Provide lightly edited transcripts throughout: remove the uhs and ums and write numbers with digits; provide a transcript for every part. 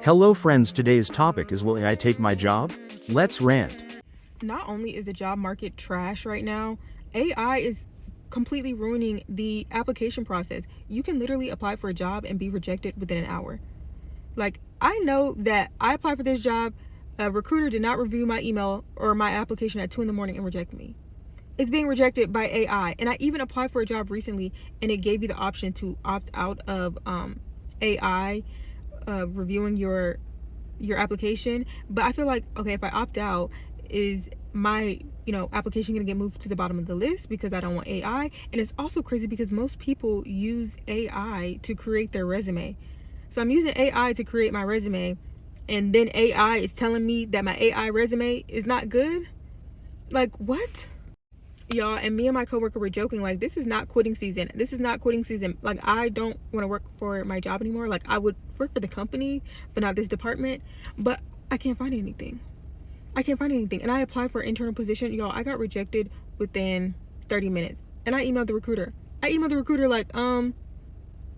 Hello friends, today's topic is will AI take my job? Let's rant. Not only is the job market trash right now, AI is completely ruining the application process. You can literally apply for a job and be rejected within an hour. Like, I know that I applied for this job, a recruiter did not review my email or my application at 2 in the morning and reject me. It's being rejected by AI. And I even applied for a job recently and it gave you the option to opt out of AI reviewing your application. But I feel like, okay, if I opt out, is my application gonna get moved to the bottom of the list because I don't want AI? And it's also crazy because most people use AI to create their resume. So I'm using AI to create my resume, and then AI is telling me that my AI resume is not good. Like, what? Y'all, and me and my coworker were joking, like, this is not quitting season. This is not quitting season. Like, I don't want to work for my job anymore. Like, I would work for the company, but not this department. But I can't find anything. And I applied for an internal position. Y'all, I got rejected within 30 minutes. And I emailed the recruiter.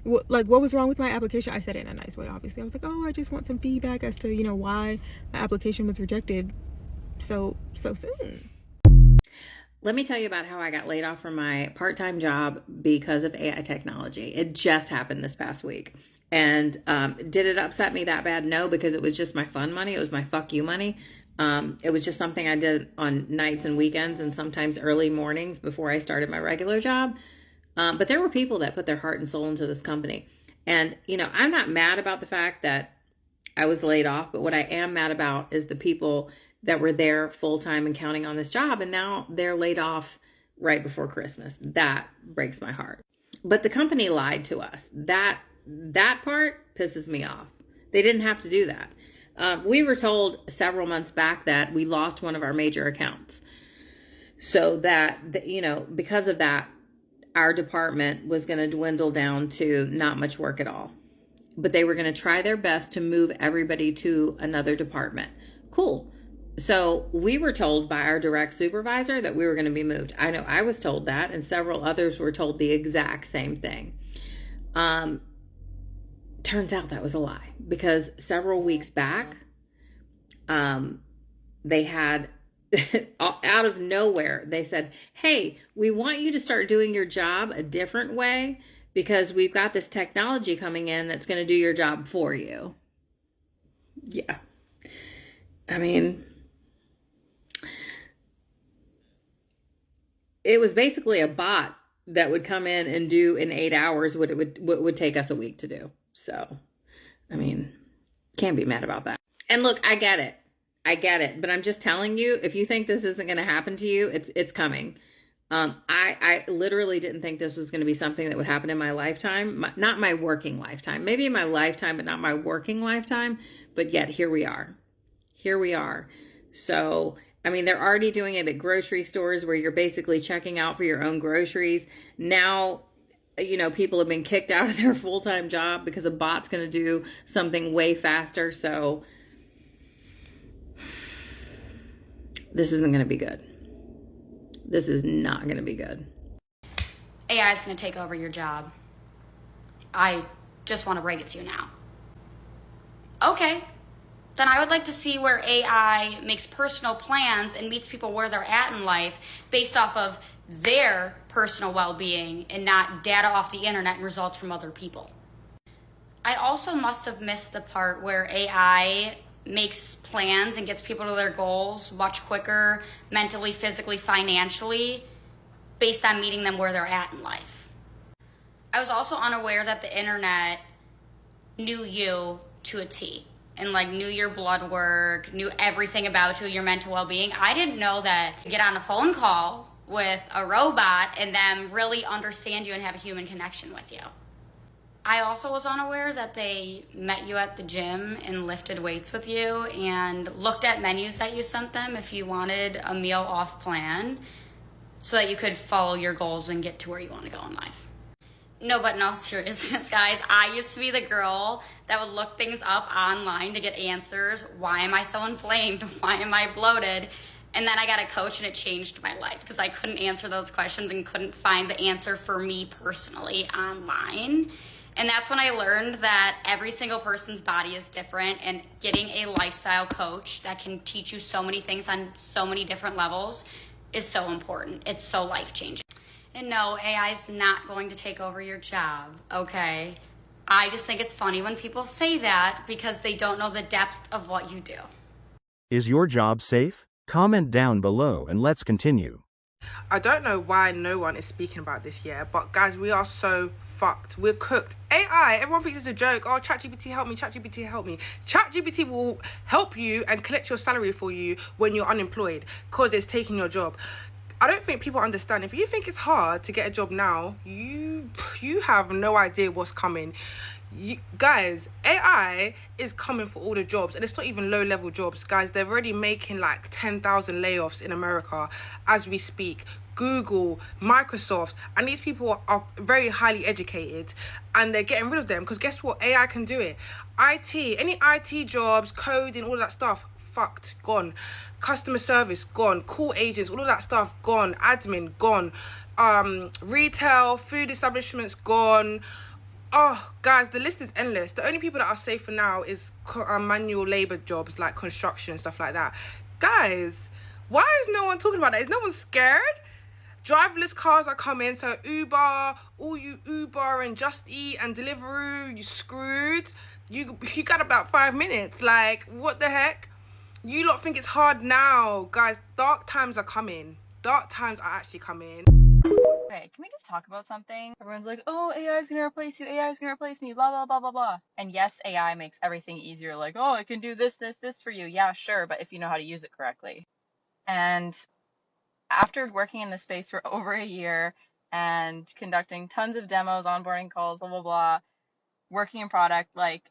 What was wrong with my application? I said it in a nice way, obviously. I was like, oh, I just want some feedback as to, why my application was rejected so soon. Let me tell you about how I got laid off from my part-time job because of AI technology. It just happened this past week. And did it upset me that bad? No, because it was just my fun money. It was my fuck you money. It was just something I did on nights and weekends and sometimes early mornings before I started my regular job. But there were people that put their heart and soul into this company. And, I'm not mad about the fact that I was laid off, but what I am mad about is the people that were there full time and counting on this job, and now they're laid off right before Christmas. That breaks my heart. But the company lied to us. That part pisses me off. They didn't have to do that. We were told several months back that we lost one of our major accounts. So that, because of that, our department was going to dwindle down to not much work at all. But they were going to try their best to move everybody to another department. Cool. So we were told by our direct supervisor that we were going to be moved. I know I was told that, and several others were told the exact same thing. Turns out that was a lie, because several weeks back, they had, out of nowhere, they said, hey, we want you to start doing your job a different way because we've got this technology coming in that's going to do your job for you. Yeah. I mean, it was basically a bot that would come in and do in 8 hours what would take us a week to do. So, I mean, can't be mad about that. And look, I get it, but I'm just telling you, if you think this isn't going to happen to you, it's coming. I literally didn't think this was going to be something that would happen in my lifetime, not my working lifetime, maybe in my lifetime, but not my working lifetime. But yet here we are. So, I mean, they're already doing it at grocery stores where you're basically checking out for your own groceries. Now, people have been kicked out of their full-time job because a bot's going to do something way faster. So this isn't going to be good. This is not going to be good. AI is going to take over your job. I just want to break it to you now. Okay. Then I would like to see where AI makes personal plans and meets people where they're at in life based off of their personal well-being and not data off the internet and results from other people. I also must have missed the part where AI makes plans and gets people to their goals much quicker, mentally, physically, financially, based on meeting them where they're at in life. I was also unaware that the internet knew you to a T. And knew your blood work, knew everything about you, your mental well-being. I didn't know that you get on a phone call with a robot and them really understand you and have a human connection with you. I also was unaware that they met you at the gym and lifted weights with you and looked at menus that you sent them if you wanted a meal off plan so that you could follow your goals and get to where you want to go in life. No, but in all seriousness, guys, I used to be the girl that would look things up online to get answers. Why am I so inflamed? Why am I bloated? And then I got a coach and it changed my life because I couldn't answer those questions and couldn't find the answer for me personally online. And that's when I learned that every single person's body is different, and getting a lifestyle coach that can teach you so many things on so many different levels is so important. It's so life-changing. And no, AI is not going to take over your job, okay? I just think it's funny when people say that because they don't know the depth of what you do. Is your job safe? Comment down below and let's continue. I don't know why no one is speaking about this yet, but guys, we are so fucked. We're cooked. AI, everyone thinks it's a joke. Oh, ChatGPT help me, ChatGPT help me. ChatGPT will help you and collect your salary for you when you're unemployed because it's taking your job. I don't think people understand. If you think it's hard to get a job now, you have no idea what's coming. Guys, AI is coming for all the jobs, and it's not even low-level jobs. Guys, they're already making like 10,000 layoffs in America as we speak. Google, Microsoft, and these people are very highly educated, and they're getting rid of them because guess what? AI can do it. Any IT jobs, coding, all that stuff, fucked, gone. Customer service, gone. Call agents, all of that stuff, gone. Admin, gone. Retail, food establishments, gone. Oh, guys, the list is endless. The only people that are safe for now is manual labor jobs like construction and stuff like that. Guys, why is no one talking about that? Is no one scared? Driverless cars are coming, so Uber, all you Uber and Just Eat and Deliveroo, you screwed. You got about 5 minutes. Like, what the heck? You lot think it's hard now. Guys, dark times are coming. Dark times are actually coming. Okay, can we just talk about something? Everyone's like, oh, AI is going to replace you, AI is going to replace me, blah, blah, blah, blah, blah. And yes, AI makes everything easier. Like, oh, I can do this, this, this for you. Yeah, sure, but if you know how to use it correctly. And after working in this space for over a year and conducting tons of demos, onboarding calls, blah, blah, blah, working in product, like,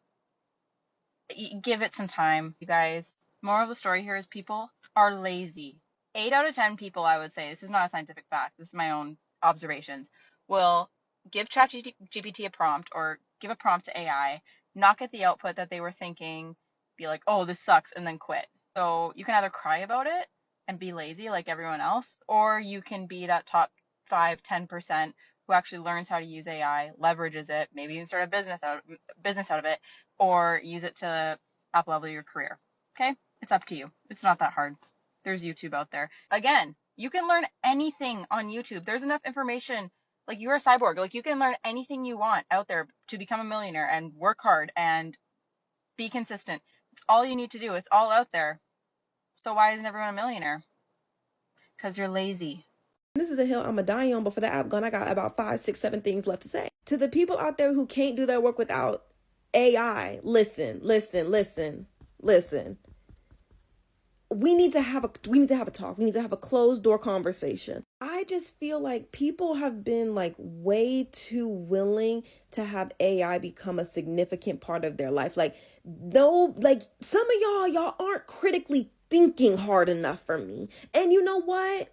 give it some time, you guys. Moral of the story here is people are lazy. 8 out of 10 people, I would say, this is not a scientific fact, this is my own observations, will give ChatGPT a prompt or give a prompt to AI, not get the output that they were thinking, be like, oh, this sucks, and then quit. So you can either cry about it and be lazy like everyone else, or you can be that top 5-10% who actually learns how to use AI, leverages it, maybe even start a business out of it, or use it to up level your career. Okay? It's up to you. It's not that hard. There's YouTube out there. Again, you can learn anything on YouTube. There's enough information. Like, you're a cyborg. Like, you can learn anything you want out there to become a millionaire and work hard and be consistent. It's all you need to do. It's all out there. So why isn't everyone a millionaire? Because you're lazy. This is a hill I'm a die on, but for the app gun, I got about 5, 6, 7 things left to say. To the people out there who can't do their work without AI, listen. We need to have a talk. We need to have a closed door conversation. I just feel like people have been like way too willing to have AI become a significant part of their life. Like, no, like some of y'all aren't critically thinking hard enough for me. And you know what?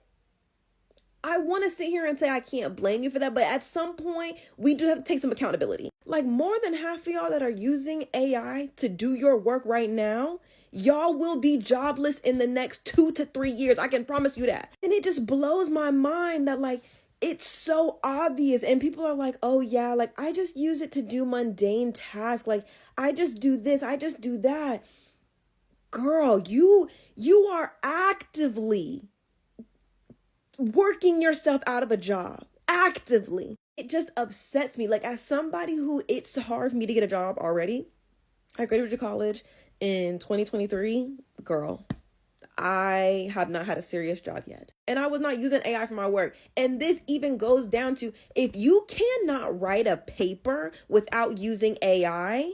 I want to sit here and say I can't blame you for that, but at some point, we do have to take some accountability. Like, more than half of y'all that are using AI to do your work right now, y'all will be jobless in the next 2 to 3 years. I can promise you that. And it just blows my mind that, like, it's so obvious. And people are like, oh yeah, like, I just use it to do mundane tasks. Like, I just do this, I just do that. Girl, you are actively working yourself out of a job. Actively. It just upsets me. Like, as somebody who, it's hard for me to get a job already. I graduated college in 2023. Girl, I have not had a serious job yet. And I was not using AI for my work. And this even goes down to, if you cannot write a paper without using AI,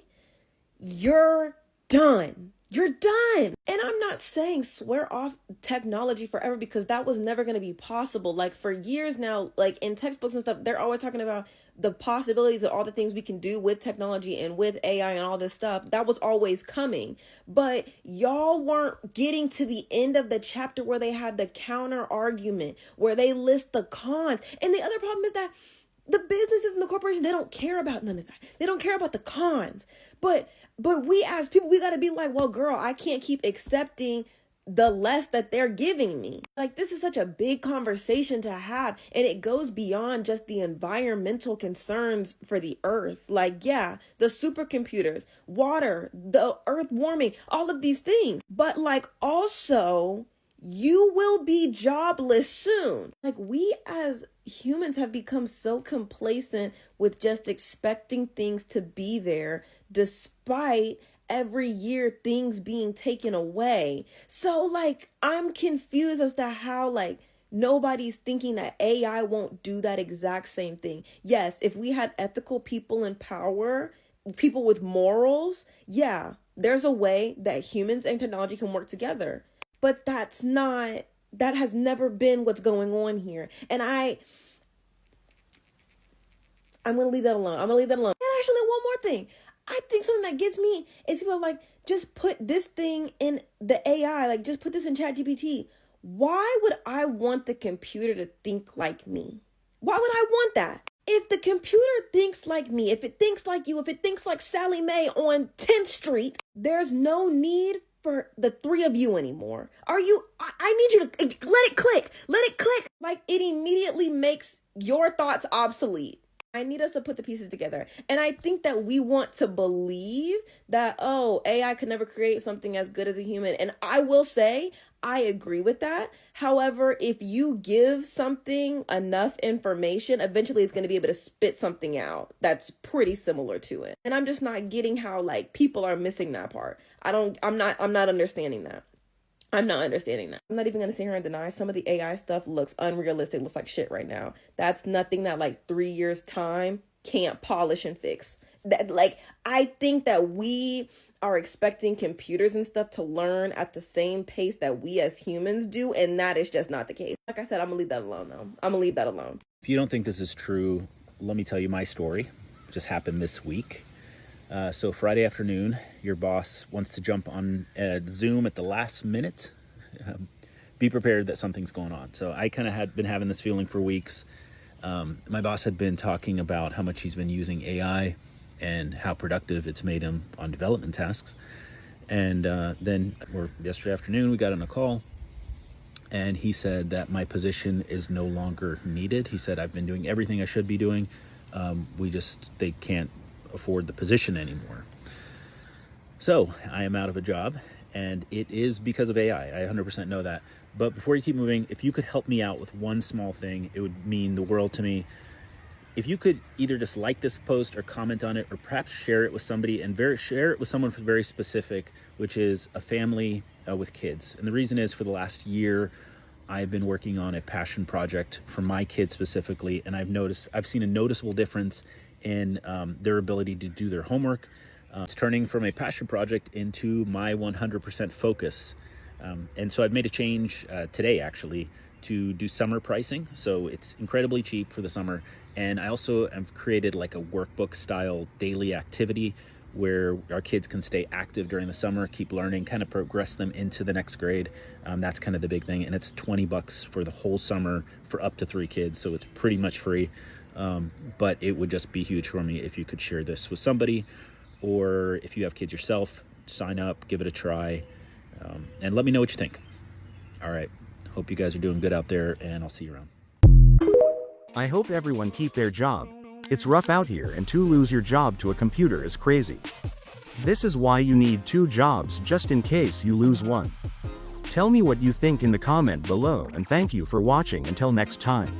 you're done. You're done. And I'm not saying swear off technology forever, because that was never going to be possible. Like, for years now, like in textbooks and stuff, they're always talking about the possibilities of all the things we can do with technology and with AI and all this stuff. That was always coming. But y'all weren't getting to the end of the chapter where they had the counter argument, where they list the cons. And the other problem is that the businesses and the corporations, they don't care about none of that. They don't care about the cons. But we as people, we got to be like, well, girl, I can't keep accepting the less that they're giving me. Like, this is such a big conversation to have, and it goes beyond just the environmental concerns for the earth. Like, yeah, the supercomputers, water, the earth warming, all of these things. But like, also, you will be jobless soon. Like, we as humans have become so complacent with just expecting things to be there despite every year things being taken away. So like, I'm confused as to how like nobody's thinking that AI won't do that exact same thing. Yes, if we had ethical people in power, people with morals, yeah, there's a way that humans and technology can work together. But that has never been what's going on here. And I'm going to leave that alone. I'm going to leave that alone. And actually, one more thing. I think something that gets me is people like, just put this thing in the AI, like just put this in ChatGPT. Why would I want the computer to think like me? Why would I want that? If the computer thinks like me, if it thinks like you, if it thinks like Sally Mae on 10th Street, there's no need for the three of you anymore. I need you to let it click. Let it click. Like, it immediately makes your thoughts obsolete. I need us to put the pieces together. And I think that we want to believe that, oh, AI could never create something as good as a human. And I will say, I agree with that. However, if you give something enough information, eventually it's going to be able to spit something out that's pretty similar to it. And I'm just not getting how like people are missing that part. I'm not understanding that. I'm not understanding that. I'm not even going to sit here and deny some of the AI stuff looks unrealistic, looks like shit right now. That's nothing that like 3 years time can't polish and fix. That, like, I think that we are expecting computers and stuff to learn at the same pace that we as humans do, and that is just not the case. Like I said, I'm going to leave that alone though. I'm going to leave that alone. If you don't think this is true, let me tell you my story. It just happened this week. So Friday afternoon, your boss wants to jump on Zoom at the last minute. Be prepared that something's going on. So I kind of had been having this feeling for weeks. My boss had been talking about how much he's been using AI and how productive it's made him on development tasks. And then yesterday afternoon, we got on a call, and he said that my position is no longer needed. He said, I've been doing everything I should be doing. They can't afford the position anymore. So I am out of a job, and it is because of AI. I 100% know that. But before you keep moving, if you could help me out with one small thing, it would mean the world to me. If you could either just like this post or comment on it, or perhaps share it with somebody, and share it with someone very specific, which is a family with kids. And the reason is, for the last year, I've been working on a passion project for my kids specifically, and I've seen a noticeable difference in their ability to do their homework. It's turning from a passion project into my 100% focus. And so I've made a change today, actually, to do summer pricing. So it's incredibly cheap for the summer. And I also have created like a workbook style daily activity where our kids can stay active during the summer, keep learning, kind of progress them into the next grade. That's kind of the big thing. And it's $20 for the whole summer for up to 3 kids. So it's pretty much free. But it would just be huge for me if you could share this with somebody, or if you have kids yourself, sign up, give it a try, and let me know what you think. All right. Hope you guys are doing good out there, and I'll see you around. I hope everyone keep their job. It's rough out here, and to lose your job to a computer is crazy. This is why you need 2 jobs, just in case you lose one. Tell me what you think in the comment below, and thank you for watching until next time.